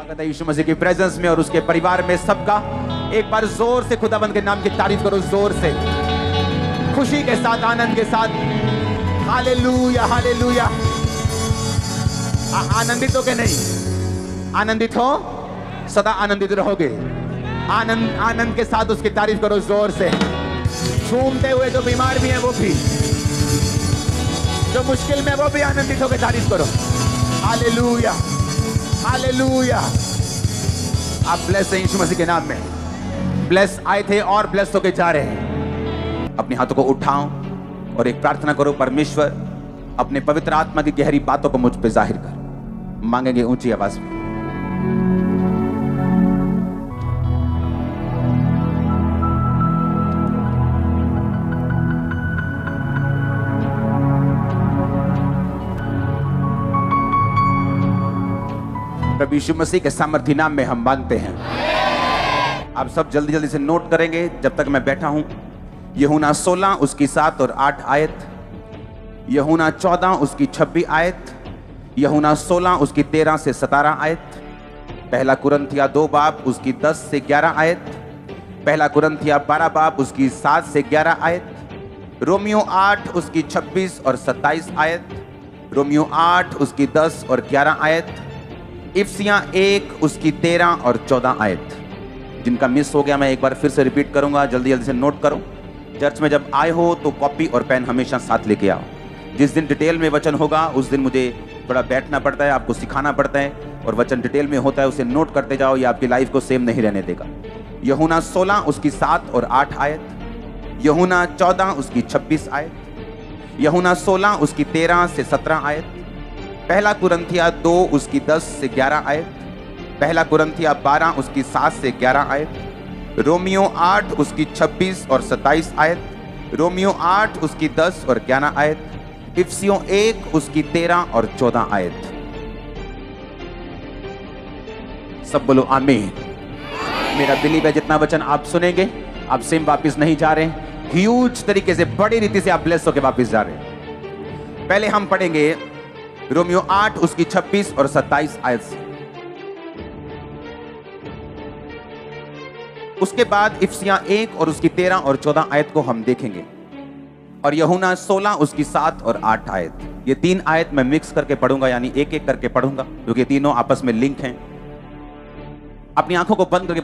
स्वागत है यीशु मसीह की प्रेजेंस में और उसके परिवार में सबका। एक बार जोर से खुदाबंद के नाम की तारीफ करो, जोर से, खुशी के साथ, आनंद के साथ। Hallelujah, hallelujah. आनंदित हो के नहीं? आनंदित हो, सदा आनंदित रहोगे। आनंद आनंद के साथ उसकी तारीफ करो जोर से। झूमते हुए जो बीमार भी है वो भी, जो मुश्किल में वो भी आनंदित होकर तारीफ करो। Hallelujah, hallelujah. आप ब्लेस हैं यीशु मसीह के नाम में। ब्लेस आए थे और ब्लेस होके जा रहे हैं। अपने हाथों को उठाओ और एक प्रार्थना करो, परमेश्वर अपने पवित्र आत्मा की गहरी बातों को मुझ पे जाहिर कर। मांगेंगे ऊंची आवाज में। प्रभु यीशु मसीह के सामर्थी नाम में हम मांगते हैं। आप सब जल्दी जल्दी से नोट करेंगे जब तक मैं बैठा हूं। यूहन्ना 16 उसकी 7 और 8 आयत, यूहन्ना 14 उसकी 26 आयत, यूहन्ना 16 उसकी 13 से 17 आयत, पहला कुरिन्थिया 2 बाब उसकी 10 से 11 आयत, पहला कुरिन्थिया 12 बाब उसकी 7 से 11 आयत, रोमियो 8 उसकी 26 और 27 आयत, रोमियो 8 उसकी 10 और 11 आयत, इफिसियां 1 उसकी 13 और 14 आयत। जिनका मिस हो गया मैं एक बार फिर से रिपीट करूंगा, जल्दी जल्दी से नोट करो। चर्च में जब आए हो तो कॉपी और पेन हमेशा साथ लेके आओ। जिस दिन डिटेल में वचन होगा उस दिन मुझे थोड़ा बैठना पड़ता है, आपको सिखाना पड़ता है, और वचन डिटेल में होता है उसे नोट करते जाओ, ये आपकी लाइफ को सेम नहीं रहने देगा। यूहन्ना 16 उसकी 7 और 8 आयत, यूहन्ना 14 उसकी 26 आयत, यूहन्ना 16 उसकी 13 से 17 आयत, पहला कुरिन्थिया 2 उसकी 10 से 11 आयत, पहला कुरिन्थिया 12 उसकी 7 से 11 आयत, रोमियो 8 उसकी 26 और 27 आयत, रोमियो 8 उसकी 10 और 11 आयत, इफिसियों 1 उसकी 13 और 14 आयत। सब बोलो आमीन। मेरा बिलीव है जितना वचन आप सुनेंगे आप सेम वापस नहीं जा रहे, ह्यूज तरीके से, बड़ी रीति से आप ब्लेस होकर वापस जा रहे हैं। पहले हम पढ़ेंगे रोमियो 8 उसकी 26 और 27 आयत से, उसके बाद इफिसियां 1 और उसकी 13 और 14 आयत को हम देखेंगे, और यूहन्ना 16 उसकी 7 और 8 आयत। ये 3 आयत मैं मिक्स करके पढ़ूंगा, यानी एक एक करके पढ़ूंगा क्योंकि तीनों आपस में लिंक हैं। अपनी आंखों को बंद करके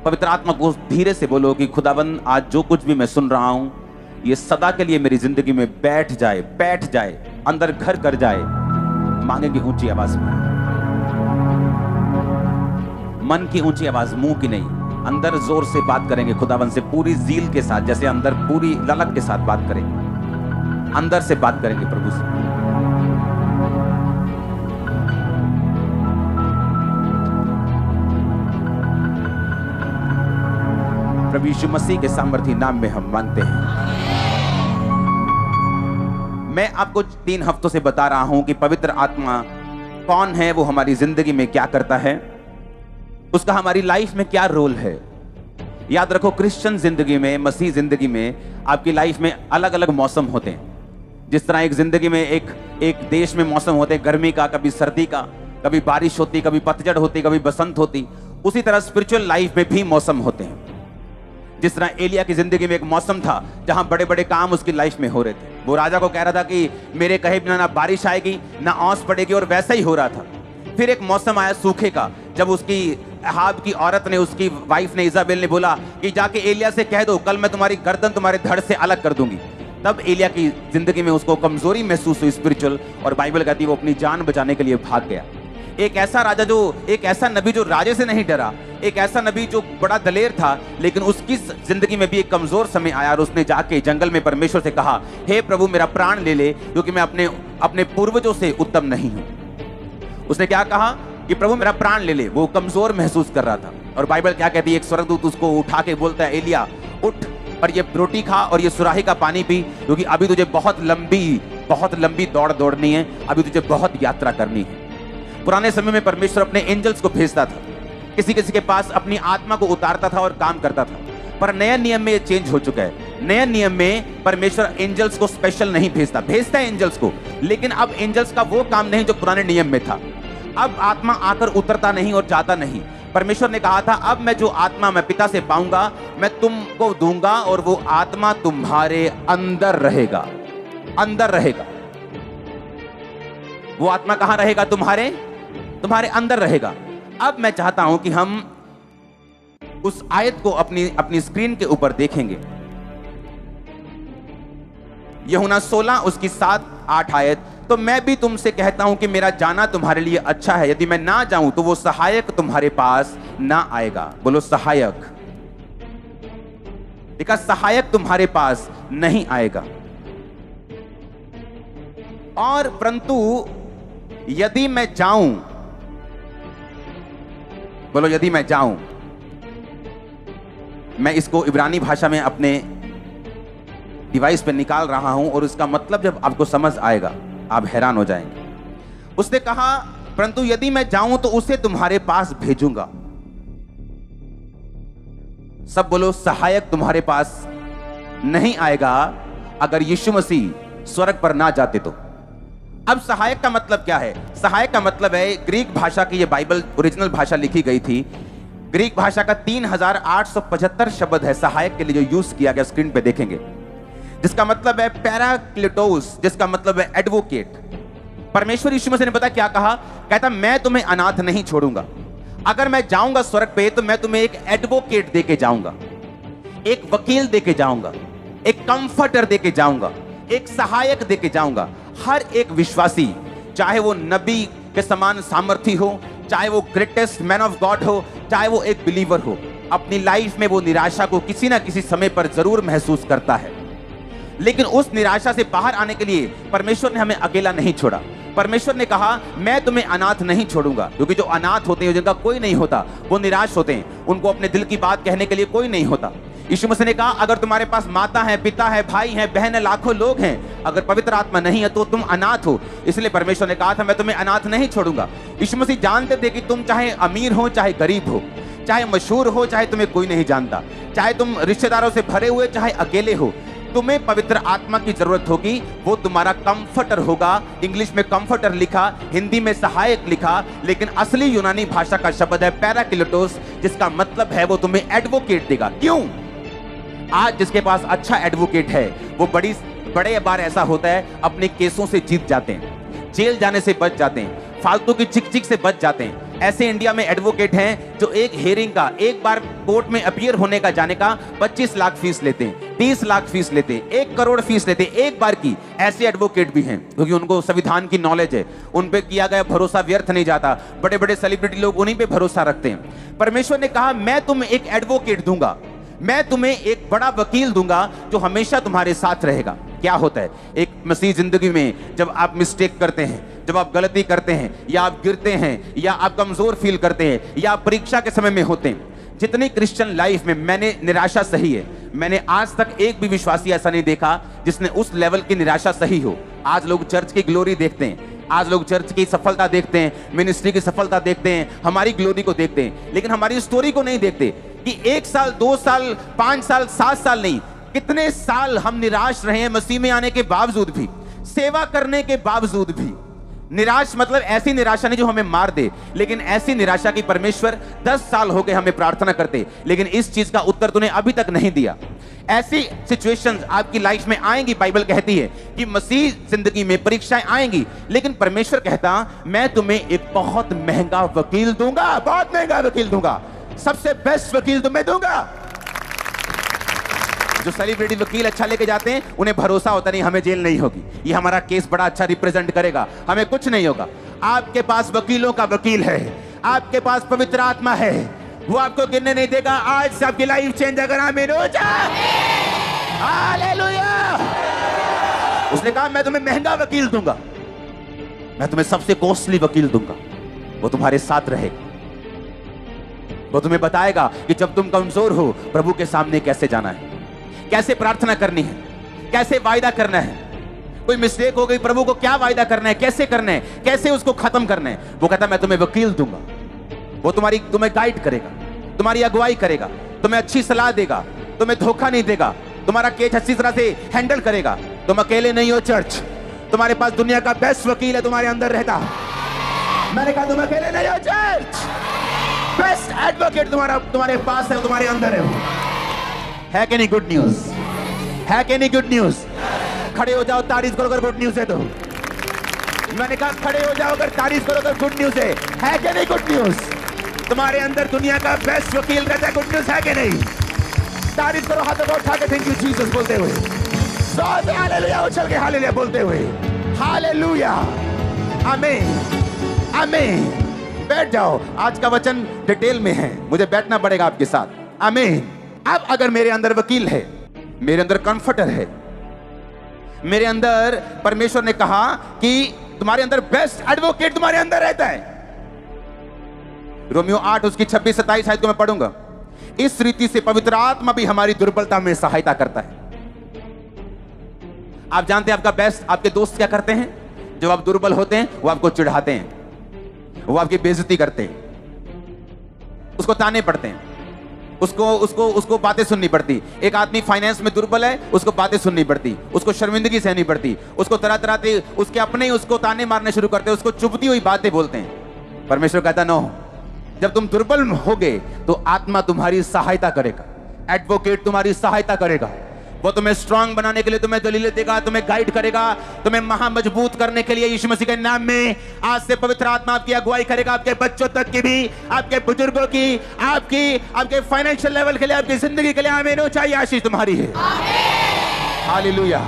पवित्र आत्मा को धीरे से बोलो कि खुदाबंद आज जो कुछ भी मैं सुन रहा हूं ये सदा के लिए मेरी जिंदगी में बैठ जाए, अंदर घर कर जाए। मांगेंगे ऊंची आवाज में, मन की ऊंची आवाज, मुंह की नहीं। अंदर जोर से बात करेंगे खुदावन से, पूरी जील के साथ, जैसे अंदर पूरी ललक के साथ बात करेंगे, अंदर से बात करेंगे प्रभु से। प्रभु यीशु मसीह के सामर्थी नाम में हम मांगते हैं। मैं आपको 3 हफ्तों से बता रहा हूं कि पवित्र आत्मा कौन है, वो हमारी जिंदगी में क्या करता है, उसका हमारी लाइफ में क्या रोल है। याद रखो, क्रिश्चियन जिंदगी में, मसीह जिंदगी में, आपकी लाइफ में अलग अलग मौसम होते हैं। जिस तरह एक जिंदगी में एक देश में मौसम होते हैं, गर्मी का, कभी सर्दी का, कभी बारिश होती, कभी पतझड़ होती, कभी बसंत होती, उसी तरह स्पिरिचुअल लाइफ में भी मौसम होते हैं। जिस तरह एलिया की जिंदगी में एक मौसम था जहां बड़े बड़े काम उसकी लाइफ में हो रहे थे, वो राजा को कह रहा था कि मेरे कहे बिना ना बारिश आएगी ना ओस पड़ेगी, और वैसा ही हो रहा था। फिर एक मौसम आया सूखे का, जब उसकी अहाब की औरत ने, उसकी वाइफ ने, इजाबेल ने बोला कि जाके एलिया से कह दो कल मैं तुम्हारी गर्दन तुम्हारे धड़ से अलग कर दूंगी। तब एलिया की जिंदगी में उसको कमजोरी महसूस हुई स्पिरिचुअल, और बाइबल कहती है वो अपनी जान बचाने के लिए भाग गया। एक ऐसा राजा एक ऐसा नबी जो राजे से नहीं डरा, एक ऐसा नबी जो बड़ा दलेर था, लेकिन उसकी जिंदगी में भी एक कमजोर समय आया और उसने जाके जंगल में परमेश्वर से कहा, हे प्रभु मेरा प्राण ले ले, क्योंकि मैं अपने पूर्वजों से उत्तम नहीं हूं। उसने क्या कहा कि प्रभु मेरा प्राण ले ले, वो कमजोर महसूस कर रहा था। और बाइबल क्या कहती है, एक स्वर्गदूत उसको उठा के बोलता है, एलिया उठ और ये रोटी खा और ये सुराही का पानी पी, क्योंकि अभी तुझे बहुत लंबी दौड़ दौड़नी है, अभी तुझे बहुत यात्रा करनी है। पुराने समय में परमेश्वर अपने एंजल्स को भेजता था, किसी किसी के पास अपनी आत्मा को उतारता था और काम करता था, पर नए नियम में ये चेंज हो चुका है। नए नियम में परमेश्वर एंजल्स को स्पेशल नहीं भेजता है एंजल्स को, लेकिन अब एंजल्स का वो काम नहीं जो पुराने नियम में था। अब आत्मा आकर उतरता नहीं और जाता नहीं। परमेश्वर ने कहा था अब मैं जो आत्मा मैं पिता से पाऊंगा मैं तुमको दूंगा और वो आत्मा तुम्हारे अंदर रहेगा, अंदर रहेगा। वो आत्मा कहां रहेगा? तुम्हारे अंदर रहेगा। अब मैं चाहता हूं कि हम उस आयत को अपनी स्क्रीन के ऊपर देखेंगे। यूहन्ना 16 उसकी 7-8 आयत। तो मैं भी तुमसे कहता हूं कि मेरा जाना तुम्हारे लिए अच्छा है। यदि मैं ना जाऊं तो वो सहायक तुम्हारे पास ना आएगा। बोलो सहायक। देखा, सहायक तुम्हारे पास नहीं आएगा। और परंतु यदि मैं जाऊं, बोलो यदि मैं जाऊं। मैं इसको इब्रानी भाषा में अपने डिवाइस पे निकाल रहा हूं और उसका मतलब जब आपको समझ आएगा आप हैरान हो जाएंगे। उसने कहा परंतु यदि मैं जाऊं तो उसे तुम्हारे पास भेजूंगा। सब बोलो सहायक तुम्हारे पास नहीं आएगा अगर यीशु मसीह स्वर्ग पर ना जाते तो। अब सहायक का मतलब क्या है? सहायक का मतलब है, ग्रीक भाषा की ये बाइबल ओरिजिनल भाषा लिखी गई थी। ग्रीक भाषा का 3875 शब्द है सहायक के लिए जो यूज किया गया, स्क्रीन पे देखेंगे, जिसका मतलब है पैराक्लिटोस, जिसका मतलब है एडवोकेट। परमेश्वर यीशु मसीह ने पता क्या कहा? कहता मैं तुम्हें अनाथ नहीं छोड़ूंगा। अगर मैं जाऊंगा स्वर्ग पे तो मैं तुम्हें एक एडवोकेट देके जाऊंगा, एक वकील देके जाऊंगा, एक कंफर्टर देके जाऊंगा, एक सहायक देके जाऊंगा। हर एक विश्वासी, चाहे वो नबी के समान सामर्थी हो, चाहे वो ग्रेटेस्ट मैन ऑफ गॉड हो, चाहे वो एक बिलीवर हो, अपनी लाइफ में वो निराशा को किसी ना किसी समय पर जरूर महसूस करता है। लेकिन उस निराशा से बाहर आने के लिए परमेश्वर ने हमें अकेला नहीं छोड़ा। परमेश्वर ने कहा मैं तुम्हें अनाथ नहीं छोड़ूंगा। क्योंकि जो अनाथ होते हैं, जिनका कोई नहीं होता, वो निराश होते हैं, उनको अपने दिल की बात कहने के लिए कोई नहीं होता। यीशु मसीह ने कहा अगर तुम्हारे पास माता है, पिता है, भाई है, बहन है, लाखों लोग हैं, अगर पवित्र आत्मा नहीं है तो तुम अनाथ हो। इसलिए परमेश्वर ने कहा था मैं तुम्हें अनाथ नहीं छोड़ूंगा। यीशु मसीह जानते थे कि तुम चाहे अमीर हो, चाहे गरीब हो, चाहे मशहूर हो, चाहे तुम्हें कोई नहीं जानता, चाहे तुम रिश्तेदारों से भरे हुए, चाहे अकेले हो, तुम्हें पवित्र आत्मा की जरूरत होगी। वो तुम्हारा कंफर्टर होगा। इंग्लिश में कंफर्टर लिखा, हिंदी में सहायक लिखा, लेकिन असली यूनानी भाषा का शब्द है पैराक्लिटोस, जिसका मतलब है वो तुम्हें एडवोकेट देगा। क्यों? आज जिसके पास अच्छा एडवोकेट है वो बड़े बार ऐसा होता है अपने केसों से जीत जाते हैं, जेल जाने से बच जाते हैं, फालतू की चिक चिक से बच जाते हैं। ऐसे इंडिया में एडवोकेट हैं जो एक हेयरिंग का, एक बार कोर्ट में अपीयर होने का जाने का 25 लाख फीस लेते हैं, 30 लाख फीस लेते हैं, 1 करोड़ फीस लेते हैं एक बार की। ऐसे एडवोकेट भी हैं क्योंकि उनको संविधान की नॉलेज है, उन पे किया गया भरोसा व्यर्थ नहीं जाता। बड़े बड़े सेलिब्रिटी लोग उन्हीं पे भरोसा रखते हैं। परमेश्वर ने कहा मैं तुम्हें एक एडवोकेट दूंगा, मैं तुम्हें एक बड़ा वकील दूंगा जो हमेशा तुम्हारे साथ रहेगा। क्या होता है एक मसीह जिंदगी में, जब आप मिस्टेक करते हैं, जब आप गलती करते हैं, या आप गिरते हैं, या आप कमजोर फील करते हैं, या आप परीक्षा के समय में होते हैं। जितनी क्रिश्चियन लाइफ में मैंने निराशा सही है, मैंने आज तक एक भी विश्वासी ऐसा नहीं देखा जिसने उस लेवल की निराशा सही हो। आज लोग चर्च की ग्लोरी देखते हैं, आज लोग चर्च की सफलता देखते हैं, मिनिस्ट्री की सफलता देखते हैं, हमारी ग्लोरी को देखते हैं, लेकिन हमारी स्टोरी को नहीं देखते कि 1 साल, 2 साल, 5 साल, 7 साल नहीं, कितने साल हम निराश रहे हैं मसीह में आने के बावजूद भी, सेवा करने के बावजूद भी। निराश मतलब ऐसी निराशा नहीं जो हमें मार दे, लेकिन ऐसी निराशा की परमेश्वर 10 साल हो गए हमें प्रार्थना करते, लेकिन इस चीज का उत्तर तूने अभी तक नहीं दिया। ऐसी सिचुएशंस आपकी लाइफ में आएंगी। बाइबल कहती है कि मसीह जिंदगी में परीक्षाएं आएंगी, लेकिन परमेश्वर कहता मैं तुम्हें एक बहुत महंगा वकील दूंगा, बहुत महंगा वकील दूंगा, सबसे बेस्ट वकील तुम्हें दूंगा। जो सेलिब्रिटी वकील अच्छा लेके जाते हैं उन्हें भरोसा होता नहीं हमें जेल नहीं होगी, ये हमारा केस बड़ा अच्छा रिप्रेजेंट करेगा, हमें कुछ नहीं होगा। आपके पास वकीलों का वकील है, आपके पास पवित्र आत्मा है, वो आपको गिरने नहीं देगा। आज से आपकी लाइफ चेंज अगर आमीन हो जाए, हालेलुया। उसने कहा मैं तुम्हें महंगा वकील दूंगा, मैं तुम्हें सबसे कॉस्टली वकील दूंगा, वो तुम्हारे साथ रहेगा, वो तुम्हें बताएगा कि जब तुम कमजोर हो प्रभु के सामने कैसे जाना है, कैसे प्रार्थना करनी है, कैसे वायदा करना है। कोई मिस्टेक हो गई, प्रभु को क्या वायदा करना है, कैसे करना है, कैसे उसको खत्म करना है। वो कहता मैं तुम्हें वकील दूंगा, वो तुम्हें गाइड करेगा, तुम्हारी अगुवाई करेगा, तुम्हें अच्छी सलाह देगा, तुम्हें धोखा नहीं देगा, तुम्हारा केस अच्छी तरह से हैंडल करेगा। तुम अकेले नहीं हो चर्च, तुम्हारे पास दुनिया का बेस्ट वकील है तुम्हारे अंदर रहता। मैंने कहा तुम अकेले नहीं हो चर्च, बेस्ट एडवोकेट तुम्हारे पास है, तुम्हारे अंदर है कि नहीं? गुड न्यूज है कि नहीं? Good news. खड़े हो जाओ, तारीफ करो अगर गुड न्यूज है तो। मैंने कहा खड़े हो जाओ अगर तारीफ करो अगर गुड न्यूज है कि नहीं? Good news. तुम्हारे अंदर दुनिया का बेस्ट वकील रहता है, गुड न्यूज है कि नहीं? तारीफ करो हाथों को उठा के, थैंक यू जीसस बोलते हुए, हालेलुया उछल के हालेलुया बोलते हुए, हालेलुया, आमीन आमीन। बैठ जाओ, आज का वचन डिटेल में है, मुझे बैठना पड़ेगा आपके साथ। आमीन। अब अगर मेरे अंदर वकील है, मेरे अंदर कंफर्टर है, मेरे अंदर परमेश्वर ने कहा कि तुम्हारे अंदर बेस्ट एडवोकेट तुम्हारे अंदर रहता है। रोमियो 8 उसकी 26-27 आयत को मैं पढ़ूंगा। इस रीति से पवित्र आत्मा भी हमारी दुर्बलता में सहायता करता है। आप जानते हैं आपका बेस्ट, आपके दोस्त क्या करते हैं? जब आप दुर्बल होते हैं वो आपको चिढ़ाते हैं, वो आपकी बेइज्जती करते हैं, उसको ताने पड़ते हैं, उसको बातें सुननी पड़ती। एक आदमी फाइनेंस में दुर्बल है, उसको बातें सुननी पड़ती, उसको शर्मिंदगी सहनी पड़ती, उसको तरह तरह के उसके अपने ही उसको ताने मारने शुरू करते हैं, उसको चुभती हुई बातें बोलते हैं। परमेश्वर कहता नो, जब तुम दुर्बल होगे तो आत्मा तुम्हारी सहायता करेगा, एडवोकेट तुम्हारी सहायता करेगा, वो तुम्हें स्ट्रांग बनाने के लिए तुम्हें दलीलें देगा, तुम्हें गाइड करेगा, तुम्हें महा मजबूत करने के लिए यीशु मसीह के नाम में आज से पवित्र आत्मा आपकी अगुवाई करेगा, आपके बच्चों तक की भी, आपके बुजुर्गों की, आपके फाइनेंशियल लेवल के लिए, आपकी जिंदगी के लिए। आमीन। ऊंचाई आशीष तुम्हारी है। हालेलुया।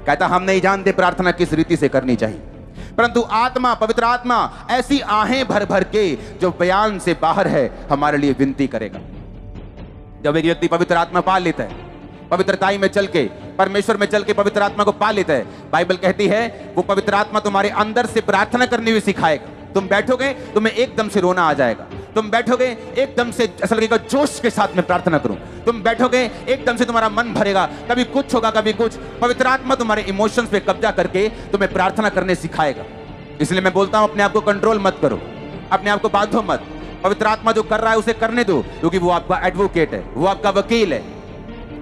कहता हम नहीं जानते प्रार्थना किस रीति से करनी चाहिए, परंतु आत्मा, पवित्र आत्मा ऐसी आहें भर भर के जो बयान से बाहर है हमारे लिए विनती करेगा। जब एक व्यक्ति पवित्र आत्मा पा लेता है, पवित्रताई में चल के, परमेश्वर में चल के पवित्र आत्मा को पा लेता है, बाइबल कहती है वो पवित्र आत्मा तुम्हारे अंदर से प्रार्थना करनी भी सिखाएगा। तुम बैठोगे, तुम्हें एकदम से रोना आ जाएगा, तुम बैठोगे एकदम से ऐसा लगेगा जोश के साथ में प्रार्थना करूं, तुम बैठोगे एकदम से तुम्हारा मन भरेगा, कभी कुछ होगा कभी कुछ। पवित्र आत्मा तुम्हारे इमोशंस पे कब्जा करके तुम्हें प्रार्थना करने सिखाएगा। इसलिए मैं बोलता हूं अपने आप को कंट्रोल मत करो, अपने आप को बांधो मत। पवित्र आत्मा जो कर रहा है उसे करने दो, क्योंकि वो आपका एडवोकेट है, वो आपका वकील है।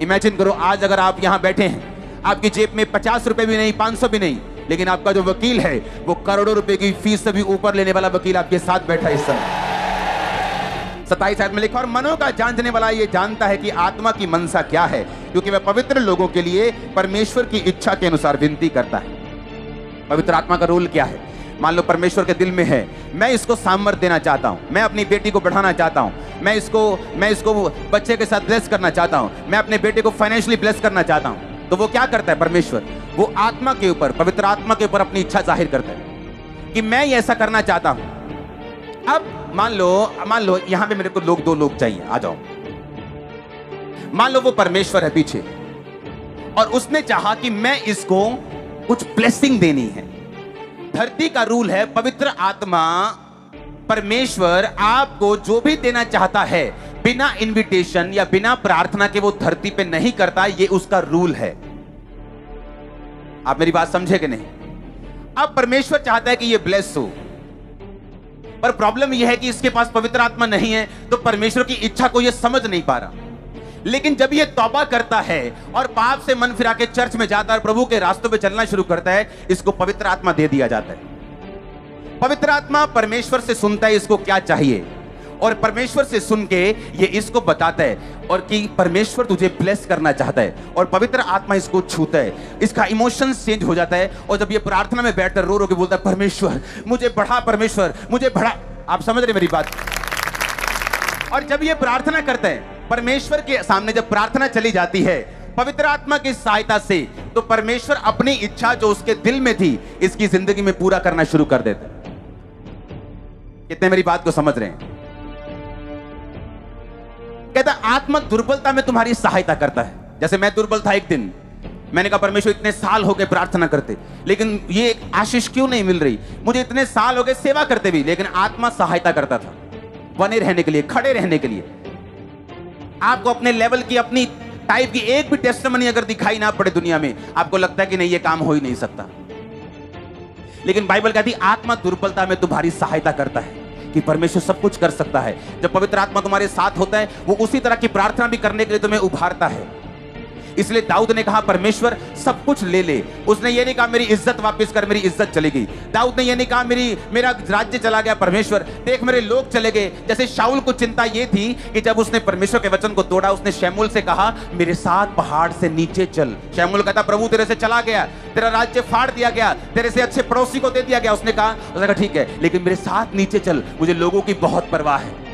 इमेजिन करो आज अगर आप यहां बैठे हैं, आपकी जेब में 50 रुपए भी नहीं, 500 भी नहीं, लेकिन आपका जो वकील है वो करोड़ों रुपए की फीस से भी ऊपर लेने वाला वकील आपके साथ बैठा है इस समय। 27 आयत में लिखा, और मनों का जानने वाला ये जानता है कि आत्मा की मनसा क्या है, क्योंकि वह पवित्र लोगों के लिए परमेश्वर की इच्छा के अनुसार विनती करता है। पवित्र आत्मा का रोल क्या है? मान लो परमेश्वर के दिल में है, मैं इसको सामर्थ देना चाहता हूं, मैं अपनी बेटी को बढ़ाना चाहता हूं, मैं इसको बच्चे के साथ ब्लेस करना चाहता हूं, मैं अपने बेटे को फाइनेंशियली ब्लेस करना चाहता हूं। तो वो क्या करता है? परमेश्वर वो आत्मा के ऊपर, पवित्र आत्मा के ऊपर अपनी इच्छा जाहिर करता है कि मैं ये ऐसा करना चाहता हूं। अब मान लो यहां पे मेरे को दो लोग चाहिए, आ जाओ। मान लो वो परमेश्वर है पीछे, और उसने चाहा कि मैं इसको कुछ ब्लेसिंग देनी है। धरती का रूल है, पवित्र आत्मा, परमेश्वर आपको जो भी देना चाहता है बिना इनविटेशन या बिना प्रार्थना के वो धरती पे नहीं करता, ये उसका रूल है। आप मेरी बात समझे कि नहीं? अब परमेश्वर चाहता है कि ये ब्लेस हो, पर प्रॉब्लम यह है कि इसके पास पवित्र आत्मा नहीं है, तो परमेश्वर की इच्छा को ये समझ नहीं पा रहा। लेकिन जब ये तौबा करता है और पाप से मन फिरा के चर्च में जाता है और प्रभु के रास्तों पे चलना शुरू करता है, इसको पवित्र आत्मा दे दिया जाता है। पवित्र आत्मा परमेश्वर से सुनता है इसको क्या चाहिए, और परमेश्वर से सुन के ये इसको बताता है और कि परमेश्वर तुझे ब्लेस करना चाहता है, और पवित्र आत्मा इसको छूता है, इसका इमोशंस चेंज हो जाता है, और जब ये प्रार्थना में बैठकर रो रो के बोलता है परमेश्वर मुझे बढ़ा, परमेश्वर मुझे बढ़ा। आप समझ रहे मेरी बात? और जब ये प्रार्थना करता है परमेश्वर के सामने, जब प्रार्थना चली जाती है पवित्र आत्मा की सहायता से, तो परमेश्वर अपनी इच्छा जो उसके दिल में थी इसकी जिंदगी में पूरा करना शुरू कर देता है। कितने मेरी बात को समझ रहे हैं? कहता आत्मा दुर्बलता में तुम्हारी सहायता करता है। जैसे मैं दुर्बल था एक दिन, मैंने कहा परमेश्वर इतने साल हो गए प्रार्थना करते, लेकिन ये आशीष क्यों नहीं मिल रही? मुझे इतने साल हो गए सेवा करते भी, लेकिन आत्मा सहायता करता था बने रहने के लिए, खड़े रहने के लिए। आपको अपने लेवल की, अपनी टाइप की एक भी टेस्टिमनी अगर दिखाई ना पड़े दुनिया में, आपको लगता है कि नहीं ये काम हो ही नहीं सकता। लेकिन बाइबल कहती है आत्मा दुर्बलता में तुम्हारी सहायता करता है कि परमेश्वर सब कुछ कर सकता है। जब पवित्र आत्मा तुम्हारे साथ होता है, वो उसी तरह की प्रार्थना भी करने के लिए तुम्हें उभारता है। इसलिए दाऊद ने कहा परमेश्वर सब कुछ ले ले। उसने ये नहीं कहा मेरी इज्जत वापस कर, मेरी इज्जत चली गई। दाऊद ने ये नहीं कहा मेरा राज्य चला गया, परमेश्वर देख मेरे लोग चले गए। जैसे शाऊल को चिंता ये थी कि जब उसने परमेश्वर के वचन को तोड़ा, उसने शमूएल से कहा मेरे साथ पहाड़ से नीचे चल। शमूएल कहता प्रभु तेरे से चला गया, तेरा राज्य फाड़ दिया गया, तेरे से अच्छे पड़ोसी को दे दिया गया। उसने कहा ठीक है, लेकिन मेरे साथ नीचे चल, मुझे लोगों की बहुत परवाह है।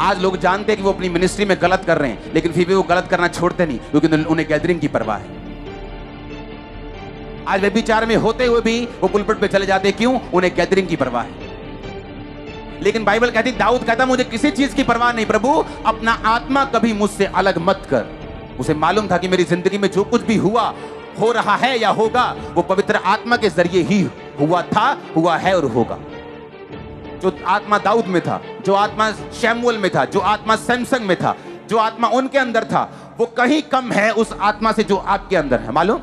आज लोग जानते हैं कि वो अपनी मिनिस्ट्री में गलत कर रहे हैं, लेकिन फिर भी वो गलत करना छोड़ते नहीं, क्योंकि उन्हें गैदरिंग की परवाह है। आज व्यभिचार में होते हुए भी वो पुलपिट पे चले जाते हैं, क्यों? उन्हें गैदरिंग की परवाह है। लेकिन बाइबल कहती, दाऊद कहता मुझे किसी चीज की परवाह नहीं प्रभु, अपना आत्मा कभी मुझसे अलग मत कर। उसे मालूम था कि मेरी जिंदगी में जो कुछ भी हुआ, हो रहा है या होगा, वो पवित्र आत्मा के जरिए ही हुआ था, हुआ है और होगा। जो आत्मा दाऊद में था, जो आत्मा शमूएल में था, जो आत्मा सैमसन में था, जो आत्मा उनके अंदर था, वो कहीं कम है उस आत्मा से जो आपके अंदर है। मालूम?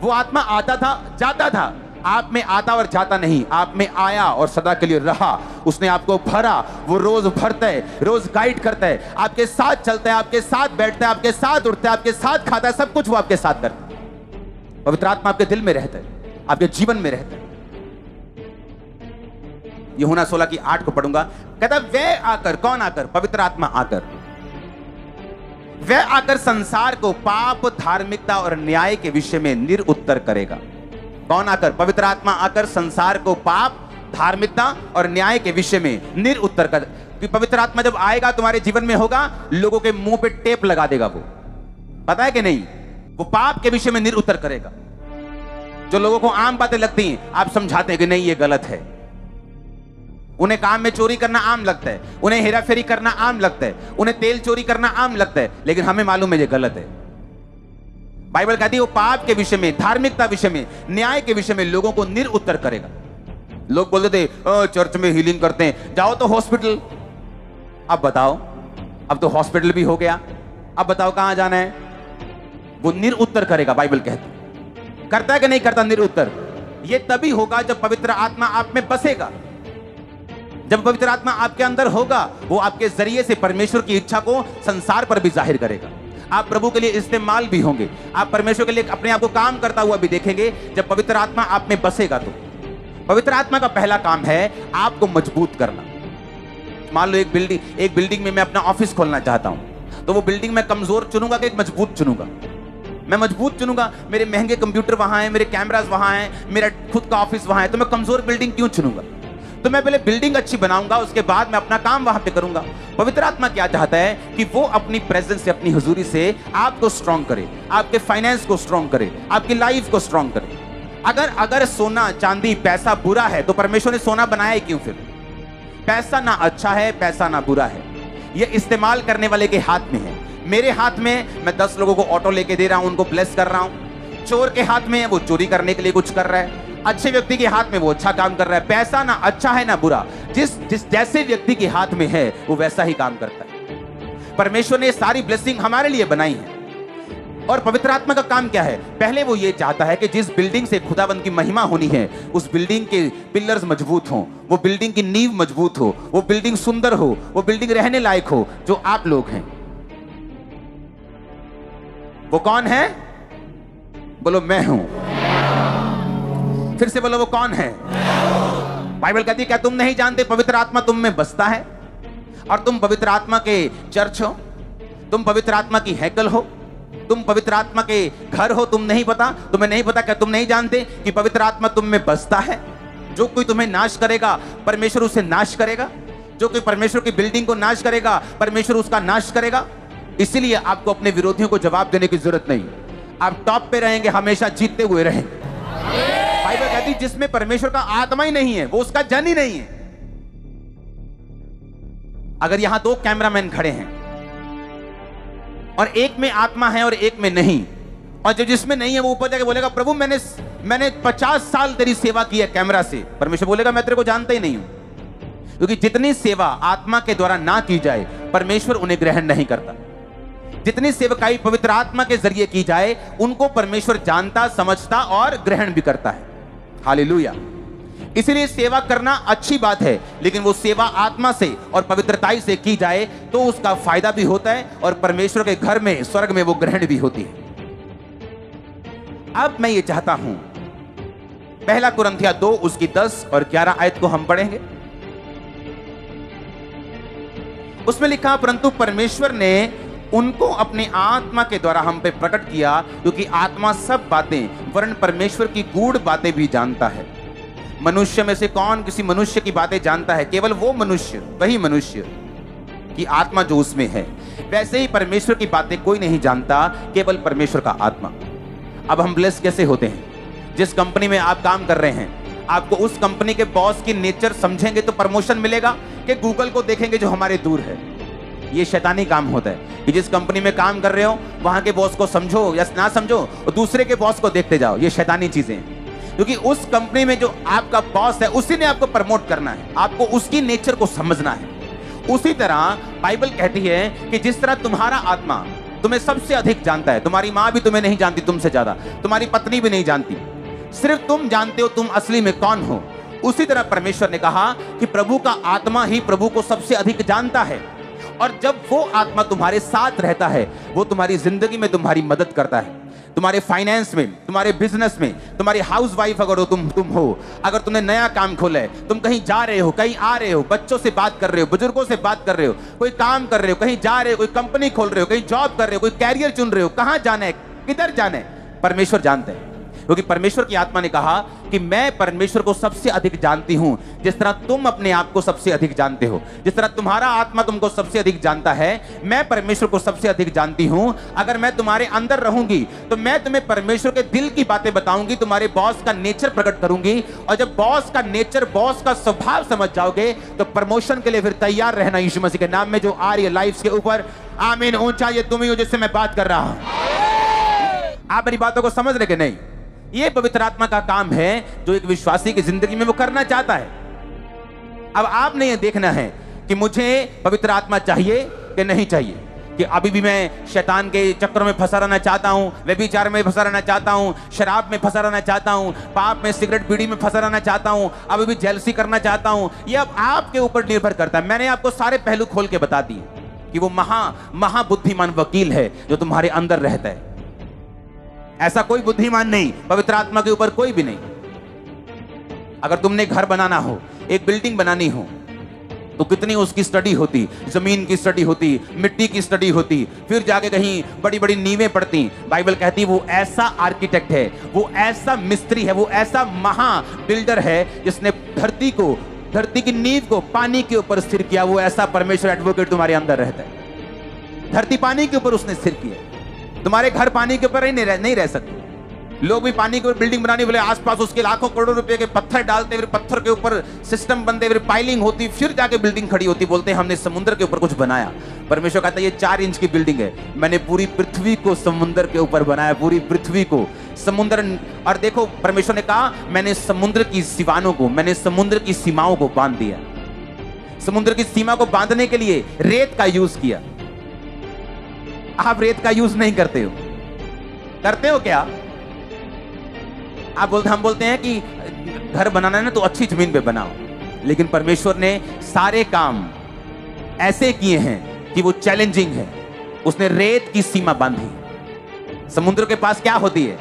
वो आत्मा आता था, जाता था, आप में आता और जाता नहीं, आप में आया और सदा के लिए रहा। उसने आपको भरा, वो रोज भरता है, रोज गाइड करता है, आपके साथ चलता है, आपके साथ बैठता है, आपके साथ उठता है, आपके साथ खाता है, सब कुछ वो आपके साथ करता है। पवित्र आत्मा आपके दिल में रहता है, आपके जीवन में रहता है। यूहन्ना 16:8 को पढ़ूंगा। कहता वह आकर, कौन आकर? पवित्र आत्मा आकर, वह आकर संसार को पाप, धार्मिकता और न्याय के विषय में निरुत्तर करेगा। कौन आकर? पवित्र आत्मा आकर संसार को पाप, धार्मिकता और न्याय के विषय में निरुत्तर कर। पवित्र आत्मा जब आएगा तुम्हारे जीवन में होगा, लोगों के मुंह पे टेप लगा देगा। वो पता है कि नहीं? वो पाप के विषय में निरुत्तर करेगा। जो लोगों को आम बातें लगती हैं, आप समझाते हैं कि नहीं ये गलत है। उन्हें काम में चोरी करना आम लगता है, उन्हें हेरा फेरी करना आम लगता है, उन्हें तेल चोरी करना आम लगता है, लेकिन हमें मालूम है ये गलत है। बाइबल कहती है वो पाप के विषय में, धार्मिकता विषय में, न्याय के विषय में लोगों को निरुत्तर करेगा। लोग बोलते थे चर्च में हीलिंग करते हैं, जाओ तो हॉस्पिटल। अब बताओ, अब तो हॉस्पिटल भी हो गया, अब बताओ कहां जाना है? वो निरुत्तर करेगा। बाइबल कहती करता है कि नहीं करता निरुत्तर? ये तभी होगा जब पवित्र आत्मा आप में बसेगा। जब पवित्र आत्मा आपके अंदर होगा, वो आपके जरिए से परमेश्वर की इच्छा को संसार पर भी जाहिर करेगा। आप प्रभु के लिए इस्तेमाल भी होंगे, आप परमेश्वर के लिए अपने आप को काम करता हुआ भी देखेंगे जब पवित्र आत्मा आप में बसेगा। तो पवित्र आत्मा का पहला काम है आपको मजबूत करना। मान लो एक बिल्डिंग में मैं अपना ऑफिस खोलना चाहता हूं, तो वो बिल्डिंग मैं कमजोर चुनूंगा कि एक मजबूत चुनूंगा? मैं मजबूत चुनूंगा। मेरे महंगे कंप्यूटर वहां हैं, मेरे कैमरास वहां हैं, मेरा खुद का ऑफिस वहां है, तो मैं कमजोर बिल्डिंग क्यों चुनूंगा? तो मैं पहले बिल्डिंग अच्छी बनाऊंगा, उसके बाद मैं अपना काम वहां पे करूंगा। पवित्र आत्मा क्या चाहता है कि वो अपनी प्रेजेंस से, अपनी हुजूरी से आपको स्ट्रांग करे, आपके फाइनेंस को स्ट्रांग करे, आपकी लाइफ को स्ट्रांग करे। अगर सोना, चांदी, पैसा बुरा है तो परमेश्वर ने सोना बनाया ही क्यों? फिर पैसा ना अच्छा है, पैसा ना बुरा है, ये इस्तेमाल करने वाले के हाथ में है। मेरे हाथ में मैं 10 लोगों को ऑटो लेके दे रहा हूं, उनको ब्लेस कर रहा हूं। चोर के हाथ में वो चोरी करने के लिए कुछ कर रहा है, अच्छे व्यक्ति के हाथ में वो अच्छा काम कर रहा है। पैसा ना अच्छा है ना बुरा, जिस जैसे व्यक्ति के हाथ में है वो वैसा ही काम करता है। परमेश्वर ने सारी ब्लेसिंग हमारे लिए बनाई है। और पवित्र आत्मा का काम क्या है? पहले वो ये चाहता है कि जिस बिल्डिंग से खुदावंद की महिमा होनी है, उस बिल्डिंग के पिलर्स मजबूत हों, वो बिल्डिंग की नींव मजबूत हो, वो बिल्डिंग सुंदर हो, वो बिल्डिंग रहने लायक हो, जो आप लोग हैं। वो कौन है? बोलो मैं हूं। फिर से बोलो वो कौन है? बाइबल कहती है क्या तुम नहीं जानते पवित्र आत्मा तुम में बसता है और तुम पवित्र आत्मा के चर्च हो, तुम पवित्र आत्मा की हैकल हो, तुम पवित्र आत्मा के घर हो? तुम नहीं पता? तुम्हें नहीं पता? क्या तुम नहीं जानते कि पवित्र आत्मा तुम में बसता है? जो कोई तुम्हें नाश करेगा, परमेश्वर उसे नाश करेगा। जो कोई परमेश्वर की बिल्डिंग को नाश करेगा, परमेश्वर उसका नाश करेगा। इसीलिए आपको अपने विरोधियों को जवाब देने की जरूरत नहीं। आप टॉप पे रहेंगे, हमेशा जीतते हुए रहेंगे। बाइबल कहती है जिसमें परमेश्वर का आत्मा ही नहीं है, वो उसका जन ही नहीं है। अगर यहां 2 कैमरामैन खड़े हैं और एक में आत्मा है और एक में नहीं, और जो जिसमें नहीं है वो ऊपर जाके बोलेगा प्रभु मैंने 50 साल तेरी सेवा की है कैमरा से, परमेश्वर बोलेगा मैं तेरे को जानता ही नहीं हूं। क्योंकि जितनी सेवा आत्मा के द्वारा ना की जाए, परमेश्वर उन्हें ग्रहण नहीं करता। जितनी सेवकाई पवित्र आत्मा के जरिए की जाए, उनको परमेश्वर जानता, समझता और ग्रहण भी करता है। हालेलुया। इसीलिए सेवा करना अच्छी बात है, लेकिन वो सेवा आत्मा से और पवित्रताई से की जाए तो उसका फायदा भी होता है और परमेश्वर के घर में, स्वर्ग में वो ग्रहण भी होती है। अब मैं ये चाहता हूं, पहला कुरिन्थिया 2 उसकी 10 और 11 आयत को हम पढ़ेंगे। उसमें लिखा, परंतु परमेश्वर ने उनको अपने आत्मा के द्वारा हम पे प्रकट किया, क्योंकि आत्मा सब बातें वरन परमेश्वर की गूढ़ बातें भी जानता है। मनुष्य में से कौन किसी मनुष्य की बातें जानता है? केवल वो मनुष्य, वही मनुष्य की आत्मा जो उसमें है। वैसे ही परमेश्वर की बातें कोई नहीं जानता, केवल परमेश्वर का आत्मा। अब हम ब्लेस कैसे होते हैं? जिस कंपनी में आप काम कर रहे हैं, आपको उस कंपनी के बॉस की नेचर समझेंगे तो प्रमोशन मिलेगा, कि गूगल को देखेंगे जो हमारे दूर है? ये शैतानी काम होता है कि जिस कंपनी में काम कर रहे हो वहां के बॉस को समझो या ना समझो और दूसरे के बॉस को देखते जाओ। ये शैतानी चीजें हैं, क्योंकि उस कंपनी में जो आपका बॉस है उसी ने आपको प्रमोट करना है, आपको उसकी नेचर को समझना है। उसी तरह बाइबल कहती है कि जिस तरह तुम्हारा आत्मा तुम्हें सबसे अधिक जानता है, तुम्हारी मां भी तुम्हें नहीं जानती तुमसे ज्यादा, तुम्हारी पत्नी भी नहीं जानती, सिर्फ तुम जानते हो तुम असली में कौन हो। उसी तरह परमेश्वर ने कहा कि प्रभु का आत्मा ही प्रभु को सबसे अधिक जानता है, और जब वो आत्मा तुम्हारे साथ रहता है, वो तुम्हारी जिंदगी में तुम्हारी मदद करता है, तुम्हारे फाइनेंस में, तुम्हारे बिजनेस में, तुम्हारी हाउस वाइफ अगर तुम हो, अगर तुमने नया काम खोला है, तुम कहीं जा रहे हो, कहीं आ रहे हो, बच्चों से बात कर रहे हो, बुजुर्गों से बात कर रहे हो, कोई काम कर रहे हो, कहीं जा रहे हो, कोई कंपनी खोल रहे हो, कहीं जॉब कर रहे हो, कोई कैरियर चुन रहे हो, कहां जाना है, किधर जाना है, परमेश्वर जानते हैं। क्योंकि परमेश्वर की आत्मा ने कहा कि मैं परमेश्वर को सबसे अधिक जानती हूं, जिस तरह तुम अपने आप को सबसे अधिक जानते हो, जिस तरह तुम्हारा आत्मा तुमको सबसे अधिक जानता है, मैं परमेश्वर को सबसे अधिक जानती हूं। अगर मैं तुम्हारे अंदर रहूंगी तो मैं तुम्हें परमेश्वर के दिल की बातें बताऊंगी, तुम्हारे बॉस का नेचर प्रकट करूंगी, और जब बॉस का नेचर, बॉस का स्वभाव समझ जाओगे तो प्रमोशन के लिए फिर तैयार रहना। यीशु मसीह के नाम में जो आ रही है लाइफ के ऊपर, आमीन। ऊंचा ये तुम ही हो जिससे मैं बात कर रहा हूं। आप मेरी बातों को समझ रहे कि नहीं? ये पवित्र आत्मा का काम है जो एक विश्वासी की जिंदगी में वो करना चाहता है। अब आपने ये देखना है कि मुझे पवित्र आत्मा चाहिए कि नहीं चाहिए, कि अभी भी मैं शैतान के चक्करों में फंसा रहना चाहता हूं, व्यभिचार में फंसा रहना चाहता हूं, शराब में फंसा रहना चाहता हूं, पाप में, सिगरेट बीड़ी में फंसा रहना चाहता हूं, अभी भी जेलसी करना चाहता हूं। ये अब आपके ऊपर निर्भर करता है। मैंने आपको सारे पहलू खोल के बता दिए कि वो महाबुद्धिमान वकील है जो तुम्हारे अंदर रहता है। ऐसा कोई बुद्धिमान नहीं पवित्र आत्मा के ऊपर, कोई भी नहीं। अगर तुमने घर बनाना हो, एक बिल्डिंग बनानी हो, तो कितनी उसकी स्टडी होती, जमीन की स्टडी होती, मिट्टी की स्टडी होती, फिर जाके कहीं बड़ी बड़ी नींवें पड़ती। बाइबल कहती है वो ऐसा आर्किटेक्ट है, वो ऐसा मिस्त्री है, वो ऐसा महा बिल्डर है जिसने धरती की नींव को पानी के ऊपर स्थिर किया। वो ऐसा परमेश्वर एडवोकेट तुम्हारे अंदर रहता है। धरती पानी के ऊपर उसने स्थिर किया। तुम्हारे घर पानी के ऊपर नहीं रह सकते। लोग भी पानी के ऊपर बिल्डिंग बनाने बोले, आसपास उसके लाखों करोड़ों रुपए के पत्थर डालते, फिर पत्थर के ऊपर सिस्टम बनते, फिर पाइलिंग होती, फिर जाके बिल्डिंग खड़ी होती। बोलते हैं हमने समुद्र के ऊपर कुछ बनाया। परमेश्वर कहता है ये 4 इंच की बिल्डिंग है, मैंने पूरी पृथ्वी को समुद्र के ऊपर बनाया, पूरी पृथ्वी को समुद्र। और देखो परमेश्वर ने कहा मैंने समुद्र की सीमाओं को, मैंने समुद्र की सीमाओं को बांध दिया। समुद्र की सीमा को बांधने के लिए रेत का यूज किया। आप रेत का यूज नहीं करते हो क्या? हम बोलते हैं कि घर बनाना है ना तो अच्छी जमीन पे बनाओ, लेकिन परमेश्वर ने सारे काम ऐसे किए हैं कि वो चैलेंजिंग है। उसने रेत की सीमा बांधी। समुद्र के पास क्या होती है?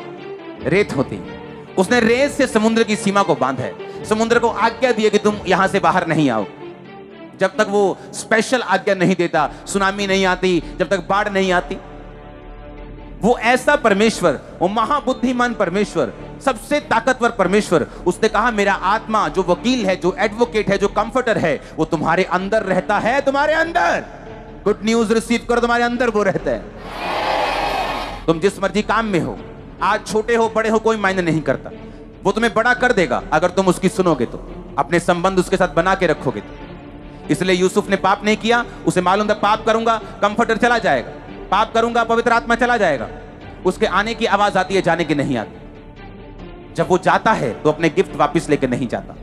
रेत होती है। उसने रेत से समुद्र की सीमा को बांधा है। समुद्र को आज्ञा दी कि तुम यहां से बाहर नहीं आओ। जब तक वो स्पेशल आज्ञा नहीं देता, सुनामी नहीं आती, जब तक बाढ़ नहीं आती। वो ऐसा परमेश्वर, वो महाबुद्धिमान परमेश्वर, सबसे ताकतवर परमेश्वर, उसने कहा मेरा आत्मा जो वकील है, जो एडवोकेट है, जो कंफर्टर है, वो तुम्हारे अंदर रहता है। तुम्हारे अंदर गुड न्यूज रिसीव करो, तुम्हारे अंदर वो रहता है। तुम जिस मर्जी काम में हो, आज छोटे हो बड़े हो कोई मायने नहीं करता, वो तुम्हें बड़ा कर देगा अगर तुम उसकी सुनोगे तो, अपने संबंध उसके साथ बना के रखोगे तो। इसलिए यूसुफ ने पाप नहीं किया। उसे मालूम था पाप करूंगा कंफर्टर चला जाएगा, पाप करूंगा पवित्र आत्मा चला जाएगा। उसके आने की आवाज आती है, जाने की नहीं आती। जब वो जाता है तो अपने गिफ्ट वापस लेके नहीं जाता।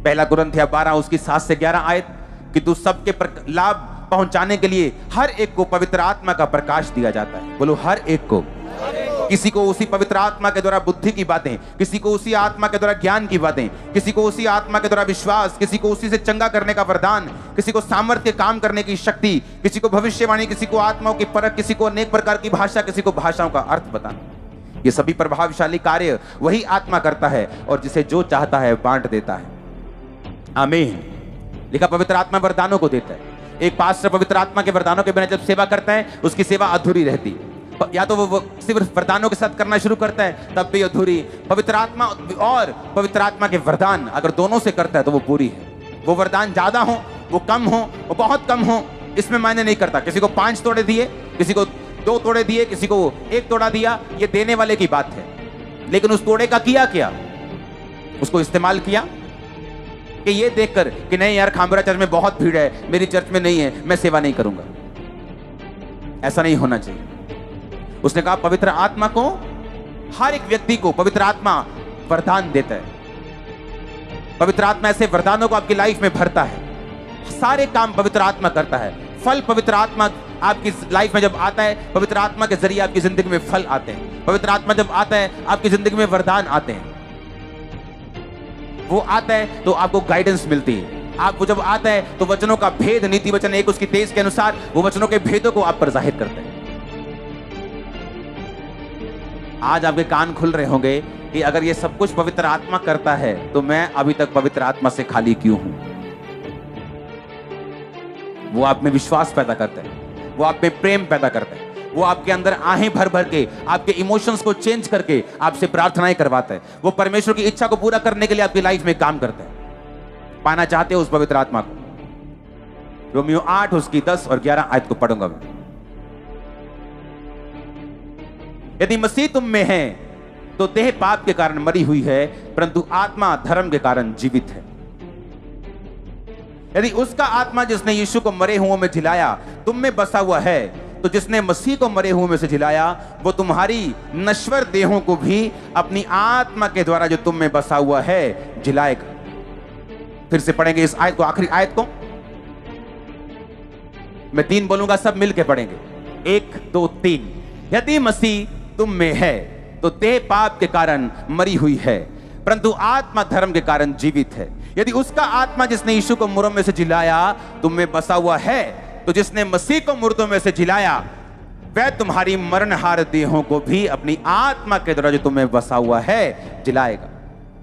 पहला कुरिन्थिया 12 उसकी 7 से 11 आयत कि तू सबके लाभ पहुंचाने के लिए हर एक को पवित्र आत्मा का प्रकाश दिया जाता है। बोलो हर एक को। किसी को उसी पवित्र आत्मा के द्वारा बुद्धि की बातें, किसी को उसी आत्मा के द्वारा ज्ञान की बातें, किसी को उसी आत्मा के द्वारा विश्वास, किसी को उसी से चंगा करने का वरदान, किसी को सामर्थ्य काम करने की शक्ति, किसी को भविष्यवाणी, किसी को आत्माओं की परख, किसी को अनेक प्रकार की भाषा, किसी को भाषाओं का अर्थ बताना। ये सभी प्रभावशाली कार्य वही आत्मा करता है और जिसे जो चाहता है बांट देता है। आमीन। लिखा पवित्र आत्मा वरदानों को देता है। एक पास्टर पवित्र आत्मा के वरदानों के बिना जब सेवा करता है उसकी सेवा अधूरी रहती है। या तो वो सिर्फ वरदानों के साथ करना शुरू करता है तब भी अधूरी। पवित्र आत्मा और पवित्र आत्मा के वरदान अगर दोनों से करता है तो वो पूरी है। वो वरदान ज्यादा हो, वो कम हो, वो बहुत कम हो, इसमें मायने नहीं करता। किसी को 5 तोड़े दिए, किसी को 2 तोड़े दिए, किसी को 1 तोड़ा दिया, ये देने वाले की बात है। लेकिन उस तोड़े का किया क्या? उसको इस्तेमाल किया कि ये देखकर कि नहीं यार खामरा चर्च में बहुत भीड़ है, मेरी चर्च में नहीं है, मैं सेवा नहीं करूंगा। ऐसा नहीं होना चाहिए। उसने कहा पवित्र आत्मा को, हर एक व्यक्ति को पवित्र आत्मा वरदान देता है। पवित्र आत्मा ऐसे वरदानों को आपकी लाइफ में भरता है। सारे काम पवित्र आत्मा करता है। फल पवित्र आत्मा आपकी लाइफ में जब आता है, पवित्र आत्मा के जरिए आपकी जिंदगी में फल आते हैं। पवित्र आत्मा जब आता है आपकी जिंदगी में वरदान आते हैं। वो आता है तो आपको गाइडेंस मिलती है। आप वो जब आता है तो वचनों का भेद, नीति वचन 1 उसकी 23 के अनुसार वो वचनों के भेदों को आप पर जाहिर करते हैं। आज आपके कान खुल रहे होंगे कि अगर ये सब कुछ पवित्र आत्मा करता है तो मैं अभी तक पवित्र आत्मा से खाली क्यों हूं? वो आप में विश्वास पैदा करता है, वो आप में प्रेम पैदा करता है, वो आपके अंदर आहें भर भर के आपके इमोशंस को चेंज करके आपसे प्रार्थनाएं करवाता है। वो परमेश्वर की इच्छा को पूरा करने के लिए आपकी लाइफ में काम करता है। पाना चाहते हो उस पवित्र आत्मा को? रोमियो 8 उसकी 10 और 11 आयत को पढ़ूंगा मैं। यदि मसीह तुम में है तो देह पाप के कारण मरी हुई है, परंतु आत्मा धर्म के कारण जीवित है। यदि उसका आत्मा जिसने यीशु को मरे हुओं में जिलाया तुम में बसा हुआ है, तो जिसने मसीह को मरे हुओं में से जिलाया वो तुम्हारी नश्वर देहों को भी अपनी आत्मा के द्वारा जो तुम में बसा हुआ है जिलाएगा। फिर से पढ़ेंगे इस आयत को, आखिरी आयत को। मैं 3 बोलूंगा, सब मिलके पढ़ेंगे। 1 2 3। यदि मसीह तुम में है तो देह पाप के कारण मरी हुई है, परंतु आत्मा धर्म के कारण जीवित है। यदि उसका आत्मा जिसने यीशु को मुर्दों में से जिलाया तुम में बसा हुआ है, तो जिसने मसीह को मुर्दों में से जिलाया वह तुम्हारी मरणहार देहों को भी अपनी आत्मा के द्वारा जो तुम्हें बसा हुआ है जिलाएगा।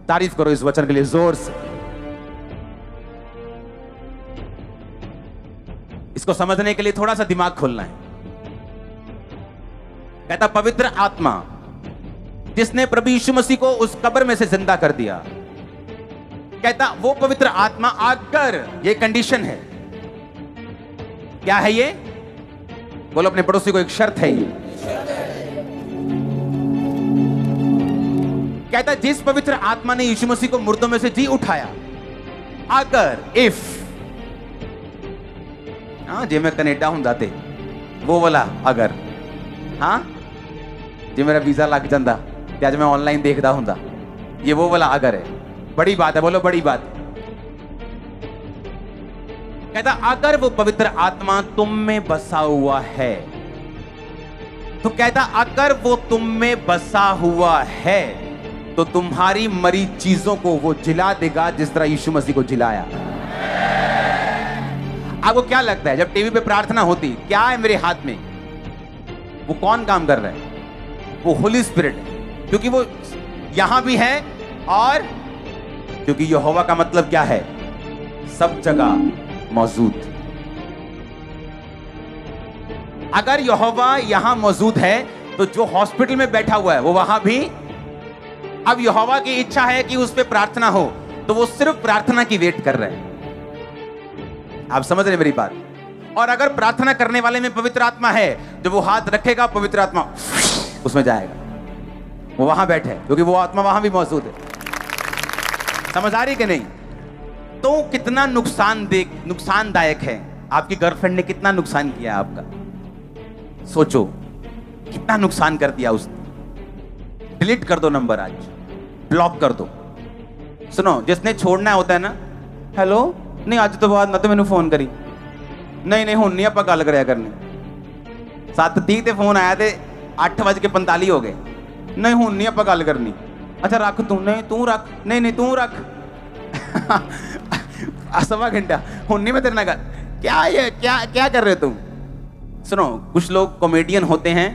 तारीफ करो इस वचन के लिए जोर से। इसको समझने के लिए थोड़ा सा दिमाग खोलना है। कहता पवित्र आत्मा जिसने प्रभु यीशु मसीह को उस कब्र में से जिंदा कर दिया, कहता वो पवित्र आत्मा अगर, ये कंडीशन है, क्या है ये? बोलो अपने पड़ोसी को, एक शर्त है ये। कहता जिस पवित्र आत्मा ने यीशु मसीह को मुर्दों में से जी उठाया, अगर, इफ, हाँ जे मैं कनेडा हूं जाते वो बोला अगर, हाँ जे मेरा वीजा लग जाता ते अज मैं ऑनलाइन देखता हूं, ये वो वाला अगर है। बड़ी बात है, बोलो बड़ी बात। कहता अगर वो पवित्र आत्मा तुम में बसा हुआ है, तो कहता अगर वो तुम में बसा हुआ है तो तुम्हारी मरी चीजों को वो जिला देगा जिस तरह यीशु मसीह को जिलाया। आपको क्या लगता है जब टीवी पे प्रार्थना होती क्या है मेरे हाथ में? वो कौन काम कर रहा है? वो होली स्पिरिट है, क्योंकि वो यहां भी है और क्योंकि यहोवा का मतलब क्या है? सब जगह मौजूद। अगर यहोवा यहां मौजूद है तो जो हॉस्पिटल में बैठा हुआ है वो वहां भी। अब यहोवा की इच्छा है कि उस पे प्रार्थना हो तो वो सिर्फ प्रार्थना की वेट कर रहे हैं। आप समझ रहे मेरी बात? और अगर प्रार्थना करने वाले में पवित्र आत्मा है, जब वो हाथ रखेगा पवित्र आत्मा उसमें जाएगा, वो वहां बैठे क्योंकि वो आत्मा वहां भी मौजूद है। समझ आ रही कि नहीं? तो कितना नुकसानदायक है। आपकी गर्लफ्रेंड ने कितना नुकसान किया आपका, सोचो कितना नुकसान कर दिया उसने। डिलीट कर दो नंबर, आज ब्लॉक कर दो। सुनो, जिसने छोड़ना होता है ना, हेलो नहीं आज तो बाद ना तो मैंने फोन करी, नहीं हुण नहीं आप गल कराया करनी। 7:30 ते फोन आया थे 8:45 हो गए। नहीं हूं नहीं आप गल करनी। अच्छा रख तू, नहीं तू रख, नहीं नहीं तू रख। सवा घंटा हूं नहीं मैं तेरे ना क्या ये क्या क्या कर रहे हो तुम? सुनो, कुछ लोग कॉमेडियन होते हैं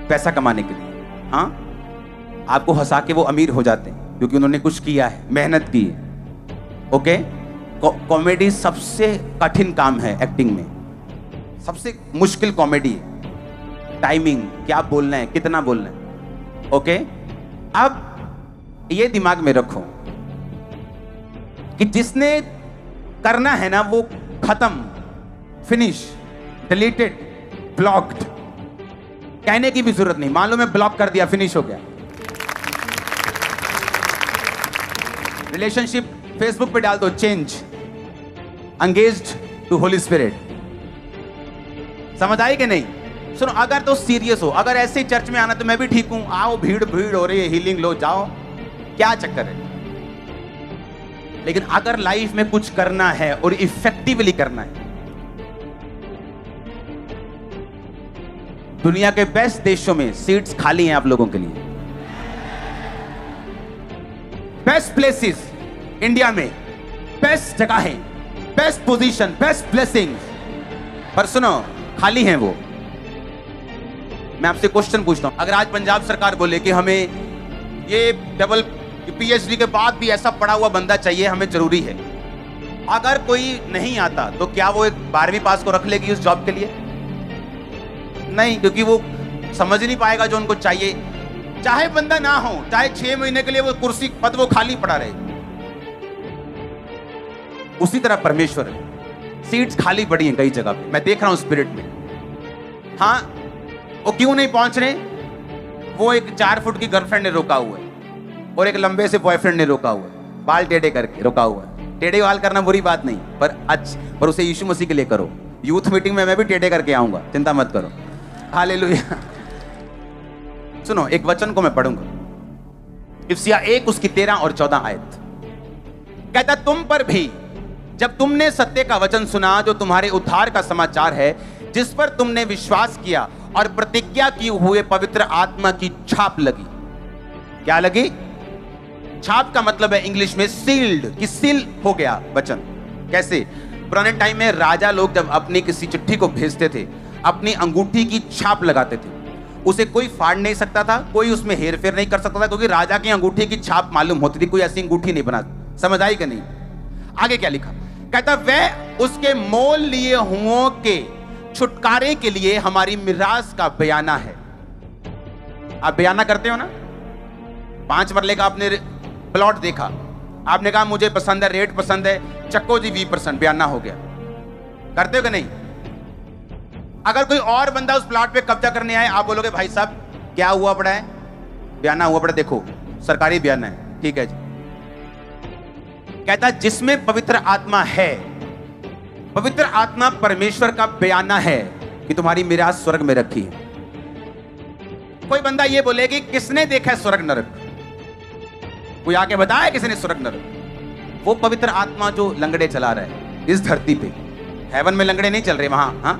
पैसा कमाने के लिए। हाँ, आपको हंसा के वो अमीर हो जाते हैं क्योंकि उन्होंने कुछ किया है, मेहनत की है। ओके, कॉमेडी सबसे कठिन काम है एक्टिंग में, सबसे मुश्किल कॉमेडी है। टाइमिंग, क्या बोलना है, कितना बोलना है। ओके, अब ये दिमाग में रखो कि जिसने करना है ना वो खत्म, फिनिश, डिलीटेड, ब्लॉक्ड। कहने की भी जरूरत नहीं, मान लो मैं ब्लॉक कर दिया, फिनिश हो गया। रिलेशनशिप फेसबुक पे डाल दो, change, engaged to holy spirit. समझ आई कि नहीं? सुनो, अगर तो सीरियस हो, अगर ऐसे ही चर्च में आना तो मैं भी ठीक हूं, आओ, भीड़ भीड़ हो रही है, हीलिंग लो, जाओ, क्या चक्कर है। लेकिन अगर लाइफ में कुछ करना है और इफेक्टिवली करना है, दुनिया के बेस्ट देशों में सीट्स खाली हैं आप लोगों के लिए। बेस्ट प्लेसेस इंडिया में, बेस्ट जगह है, बेस्ट पोजीशन, बेस्ट ब्लेसिंग्स, पर सुनो खाली हैं वो। मैं आपसे क्वेश्चन पूछता हूं, अगर आज पंजाब सरकार बोले कि हमें ये डबल पीएचडी के बाद भी ऐसा पढ़ा हुआ बंदा चाहिए, हमें जरूरी है, अगर कोई नहीं आता तो क्या वो एक 12वीं पास को रख लेगी उस जॉब के लिए? नहीं, क्योंकि वो समझ नहीं पाएगा जो उनको चाहिए। चाहे बंदा ना हो, चाहे 6 महीने के लिए वो कुर्सी पद वो खाली पड़ा रहे। उसी तरह परमेश्वर है, सीट्स खाली पड़ी हैं कई जगह पे, मैं देख रहा हूं स्पिरिट में। हाँ, वो क्यों नहीं पहुंच रहे? वो एक 4 फुट की गर्लफ्रेंड ने रोका हुआ है और एक लंबे से बॉयफ्रेंड ने रोका हुआ है, बाल टेढ़े करके रोका हुआ है। टेढ़े बाल करना बुरी बात नहीं, पर उसे यीशु मसीह के लिए करो। यूथ मीटिंग में मैं भी टेढ़े करके आऊंगा, चिंता मत करो। हालेलुया। सुनो, एक वचन को मैं पढ़ूंगा, इफिसियाँ 1 उसकी 13 और 14 आयत। कहता, तुम पर भी जब तुमने सत्य का वचन सुना, जो तुम्हारे उद्धार का समाचार है, जिस पर तुमने विश्वास किया और प्रतिज्ञा की हुए पवित्र आत्मा की छाप लगी। क्या लगी? छाप का मतलब है इंग्लिश में सील्ड, कि सील हो गया वचन। कैसे? पुराने टाइम में राजा लोग जब अपनी किसी चिट्ठी को भेजते थे, अपनी अंगूठी की छाप लगाते थे। उसे कोई फाड़ नहीं सकता था, कोई उसमें हेरफेर नहीं कर सकता था, क्योंकि राजा की अंगूठी की छाप मालूम होती थी, कोई ऐसी अंगूठी नहीं बना। समझ आई कि नहीं? आगे क्या लिखा? कहता, वह उसके मोल लिए हुओं के छुटकारे के लिए हमारी मिरास का बयाना है। आप बयाना करते हो ना? 5 मरले का आपने प्लॉट देखा, आपने कहा मुझे पसंद है, रेट पसंद है, चक्को जी 20%, बयाना हो गया। करते हो कि नहीं? अगर कोई और बंदा उस प्लॉट पे कब्जा करने आए, आप बोलोगे भाई साहब क्या हुआ पड़ा है? बयाना हुआ पड़ा, देखो सरकारी बयाना है, ठीक है जी। कहता, जिसमें पवित्र आत्मा है, पवित्र आत्मा परमेश्वर का बयाना है कि तुम्हारी मिरास स्वर्ग में रखी है। कोई बंदा ये बोले कि किसने देखा है स्वर्ग नरक? कोई आके बताया किसने स्वर्ग नरक? वो पवित्र आत्मा जो लंगड़े चला रहा है इस धरती पे। हेवन में लंगड़े नहीं चल रहे वहां, हाँ?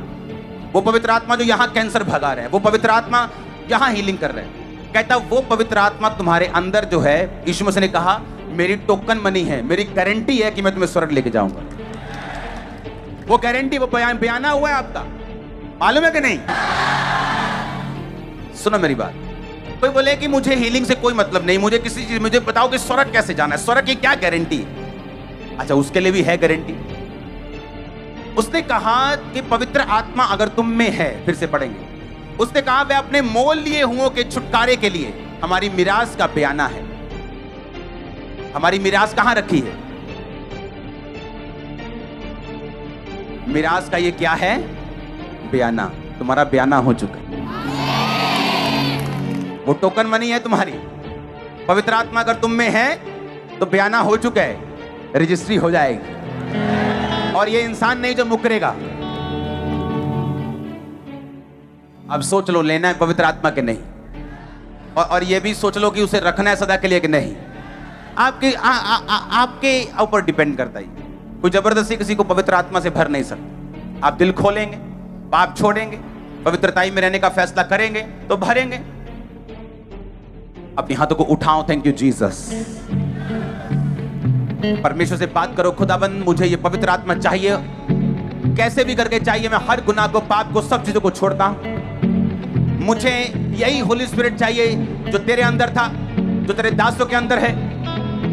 वो पवित्र आत्मा जो यहां कैंसर भगा रहे हैं, वो पवित्र आत्मा यहां हीलिंग कर रहे हैं। कहता, वो पवित्र आत्मा तुम्हारे अंदर जो है, यीशु मसीह ने कहा मेरी टोकन मनी है, मेरी गारंटी है कि मैं तुम्हें स्वर्ग लेके जाऊंगा। वो गारंटी, वो बयाना हुआ है आपका, मालूम है कि नहीं? सुनो मेरी बात, कोई बोले कि मुझे हीलिंग से कोई मतलब नहीं, मुझे किसी चीज, मुझे बताओ कि स्वर्ग कैसे जाना है, स्वर्ग की क्या गारंटी है? अच्छा, उसके लिए भी है गारंटी। उसने कहा कि पवित्र आत्मा अगर तुम में है, फिर से पढ़ेंगे, उसने कहा वह अपने मोल लिए हुओं के छुटकारे के लिए हमारी मिरास का बयाना है। हमारी मिरास कहां रखी है? मिरास का ये क्या है? बयाना। तुम्हारा बयाना हो चुका है, वो टोकन मनी है तुम्हारी। पवित्र आत्मा अगर तुम में है तो बयाना हो चुका है, रजिस्ट्री हो जाएगी, और ये इंसान नहीं जो मुकरेगा। अब सोच लो, लेना है पवित्र आत्मा के नहीं, और ये भी सोच लो कि उसे रखना है सदा के लिए कि नहीं। आपके ऊपर डिपेंड करता है। कोई जबरदस्ती किसी को पवित्र आत्मा से भर नहीं सकता। आप दिल खोलेंगे, पाप छोड़ेंगे, पवित्रताई में रहने का फैसला करेंगे तो भरेंगे। अपने हाथों को उठाओ। Thank you Jesus. परमेश्वर से बात करो, खुदाबंद मुझे ये पवित्र आत्मा चाहिए, कैसे भी करके चाहिए। मैं हर गुनाह को, पाप को, सब चीजों को छोड़ता हूं। मुझे यही होली स्पिरिट चाहिए जो तेरे अंदर था, जो तेरे दासों के अंदर है।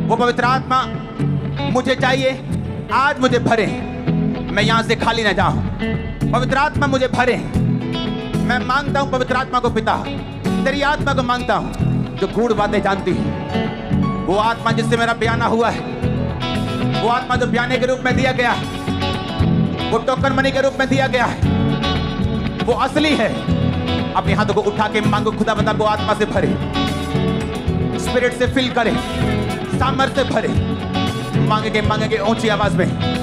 वो पवित्र आत्मा मुझे चाहिए। आज मुझे भरे, मैं यहां से खाली ना जाऊं। पवित्र आत्मा मुझे भरे। मैं मांगता हूं पवित्र आत्मा को पिता, तेरी आत्मा को मांगता हूं जो गूढ़ बातें जानती है। वो आत्मा जिससे मेरा ब्याना हुआ है, वो आत्मा जो ब्याने के रूप में दिया गया है, वो टोकन मनी के रूप में दिया गया है, वो असली है। अपने हाथों को उठा के मांगो, खुदा बंदा को आत्मा से भरे, स्पिरिट से फिल करे, सामर्थ्य से भरे। मांगेंगे ऊंची आवाज में।